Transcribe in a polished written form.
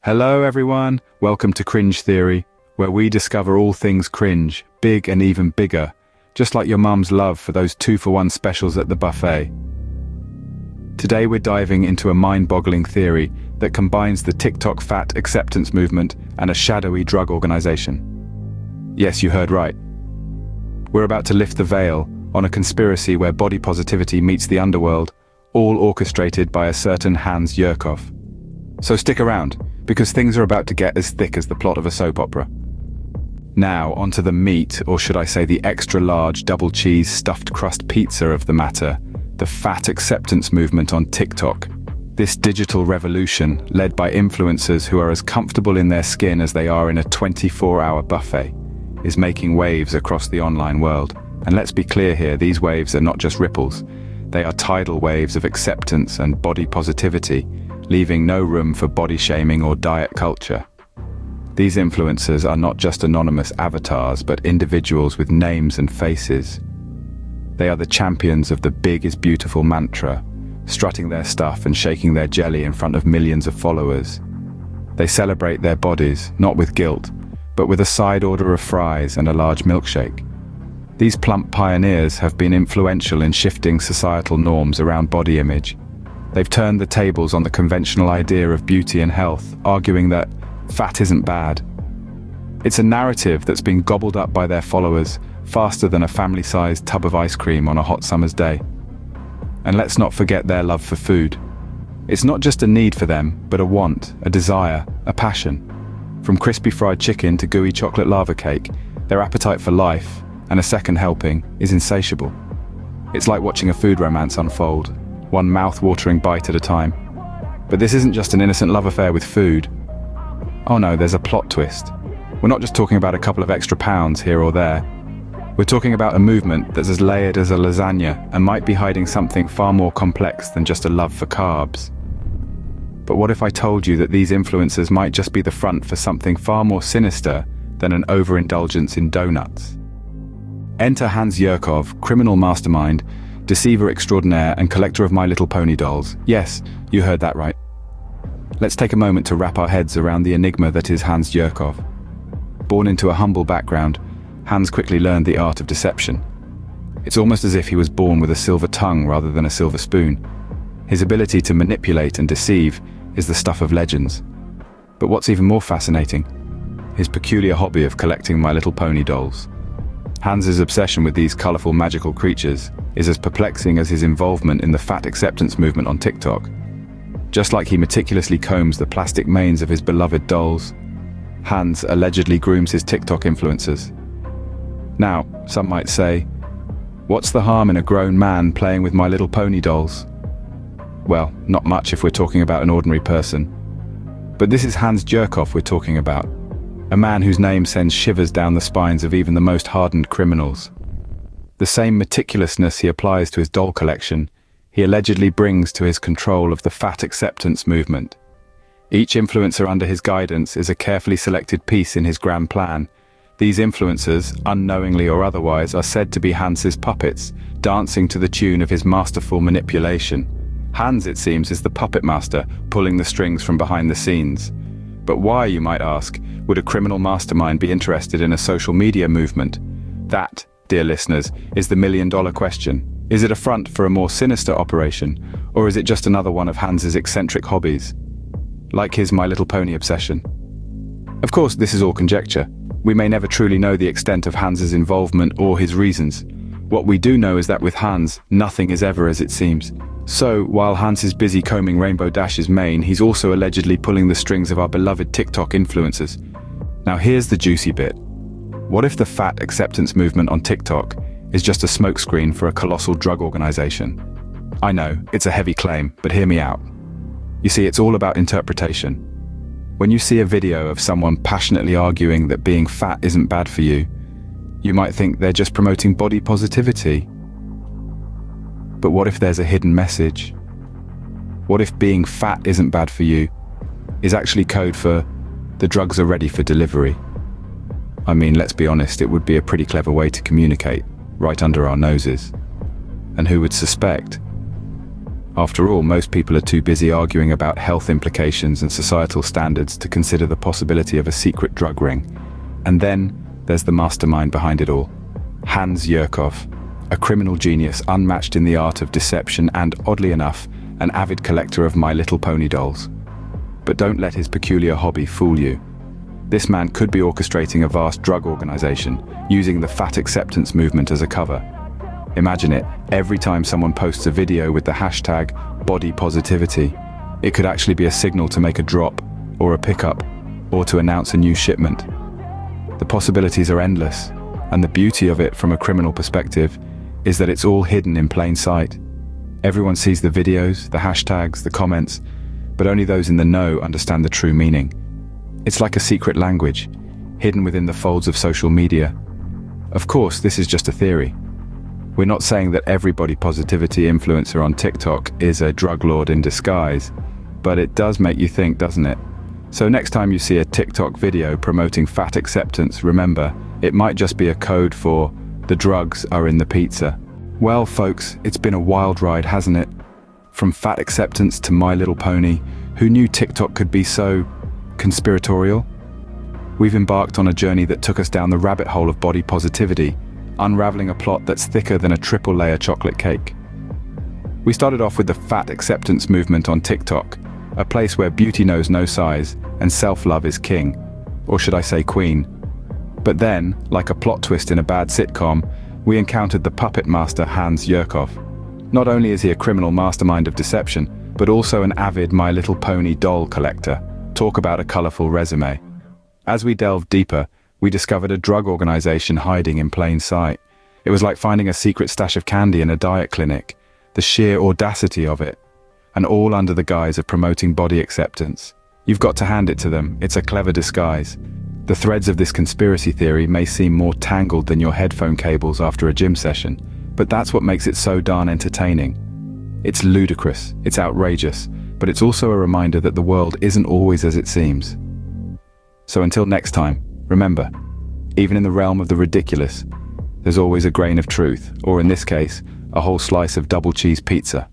Hello everyone, welcome to Cringe Theory, where we discover all things cringe, big and even bigger, just like your mum's love for those 2-for-1 specials at the buffet. Today we're diving into a mind-boggling theory that combines the TikTok fat acceptance movement and a shadowy drug organization. Yes, you heard right. We're about to lift the veil on a conspiracy where body positivity meets the underworld, all orchestrated by a certain Hans Yurkov. So stick around, because things are about to get as thick as the plot of a soap opera. Now, onto the meat, or should I say the extra-large double-cheese stuffed crust pizza of the matter, the fat acceptance movement on TikTok. This digital revolution, led by influencers who are as comfortable in their skin as they are in a 24-hour buffet, is making waves across the online world. And let's be clear here, these waves are not just ripples. They are tidal waves of acceptance and body positivity, leaving no room for body shaming or diet culture. These influencers are not just anonymous avatars, but individuals with names and faces. They are the champions of the big is beautiful mantra, strutting their stuff and shaking their jelly in front of millions of followers. They celebrate their bodies, not with guilt, but with a side order of fries and a large milkshake. These plump pioneers have been influential in shifting societal norms around body image. They've turned the tables on the conventional idea of beauty and health, arguing that fat isn't bad. It's a narrative that's been gobbled up by their followers faster than a family-sized tub of ice cream on a hot summer's day. And let's not forget their love for food. It's not just a need for them, but a want, a desire, a passion. From crispy fried chicken to gooey chocolate lava cake, their appetite for life, and a second helping, is insatiable. It's like watching a food romance unfold, one mouth-watering bite at a time. But this isn't just an innocent love affair with food. Oh no, there's a plot twist. We're not just talking about a couple of extra pounds here or there. We're talking about a movement that's as layered as a lasagna and might be hiding something far more complex than just a love for carbs. But what if I told you that these influencers might just be the front for something far more sinister than an overindulgence in donuts? Enter Hans Yurkov, criminal mastermind, deceiver extraordinaire and collector of My Little Pony dolls. Yes, you heard that right. Let's take a moment to wrap our heads around the enigma that is Hans Yurkov. Born into a humble background, Hans quickly learned the art of deception. It's almost as if he was born with a silver tongue rather than a silver spoon. His ability to manipulate and deceive is the stuff of legends. But what's even more fascinating? His peculiar hobby of collecting My Little Pony dolls. Hans's obsession with these colorful magical creatures is as perplexing as his involvement in the fat acceptance movement on TikTok. Just like he meticulously combs the plastic manes of his beloved dolls, Hans allegedly grooms his TikTok influencers. Now, some might say, what's the harm in a grown man playing with My Little Pony dolls? Well, not much if we're talking about an ordinary person. But this is Hans Yurkov we're talking about, a man whose name sends shivers down the spines of even the most hardened criminals. The same meticulousness he applies to his doll collection, he allegedly brings to his control of the fat acceptance movement. Each influencer under his guidance is a carefully selected piece in his grand plan. These influencers, unknowingly or otherwise, are said to be Hans's puppets, dancing to the tune of his masterful manipulation. Hans, it seems, is the puppet master, pulling the strings from behind the scenes. But why, you might ask, would a criminal mastermind be interested in a social media movement? That, dear listeners, is the million-dollar question. Is it a front for a more sinister operation, or is it just another one of Hans's eccentric hobbies? Like his My Little Pony obsession. Of course, this is all conjecture. We may never truly know the extent of Hans's involvement or his reasons. What we do know is that with Hans, nothing is ever as it seems. So, while Hans is busy combing Rainbow Dash's mane, he's also allegedly pulling the strings of our beloved TikTok influencers. Now here's the juicy bit. What if the fat acceptance movement on TikTok is just a smokescreen for a colossal drug organization? I know, it's a heavy claim, but hear me out. You see, it's all about interpretation. When you see a video of someone passionately arguing that being fat isn't bad for you, you might think they're just promoting body positivity. But what if there's a hidden message? What if being fat isn't bad for you is actually code for the drugs are ready for delivery? I mean, let's be honest, it would be a pretty clever way to communicate, right under our noses. And who would suspect? After all, most people are too busy arguing about health implications and societal standards to consider the possibility of a secret drug ring. And then there's the mastermind behind it all, Hans Yurkov, a criminal genius unmatched in the art of deception and, oddly enough, an avid collector of My Little Pony dolls. But don't let his peculiar hobby fool you. This man could be orchestrating a vast drug organization, using the fat acceptance movement as a cover. Imagine it, every time someone posts a video with the hashtag body positivity, it could actually be a signal to make a drop, or a pickup, or to announce a new shipment. The possibilities are endless, and the beauty of it from a criminal perspective is that it's all hidden in plain sight. Everyone sees the videos, the hashtags, the comments, but only those in the know understand the true meaning. It's like a secret language, hidden within the folds of social media. Of course, this is just a theory. We're not saying that every body positivity influencer on TikTok is a drug lord in disguise, but it does make you think, doesn't it? So next time you see a TikTok video promoting fat acceptance, remember, it might just be a code for the drugs are in the pizza. Well, folks, it's been a wild ride, hasn't it? From fat acceptance to My Little Pony, who knew TikTok could be so conspiratorial? We've embarked on a journey that took us down the rabbit hole of body positivity, unraveling a plot that's thicker than a triple-layer chocolate cake. We started off with the fat acceptance movement on TikTok, a place where beauty knows no size and self-love is king, or should I say queen. But then, like a plot twist in a bad sitcom, we encountered the puppet master Hans Yurkov. Not only is he a criminal mastermind of deception, but also an avid My Little Pony doll collector. Talk about a colorful resume. As we delved deeper, we discovered a drug organization hiding in plain sight. It was like finding a secret stash of candy in a diet clinic. The sheer audacity of it. And all under the guise of promoting body acceptance. You've got to hand it to them, it's a clever disguise. The threads of this conspiracy theory may seem more tangled than your headphone cables after a gym session, but that's what makes it so darn entertaining. It's ludicrous, it's outrageous, but it's also a reminder that the world isn't always as it seems. So until next time, remember, even in the realm of the ridiculous, there's always a grain of truth, or in this case, a whole slice of double cheese pizza.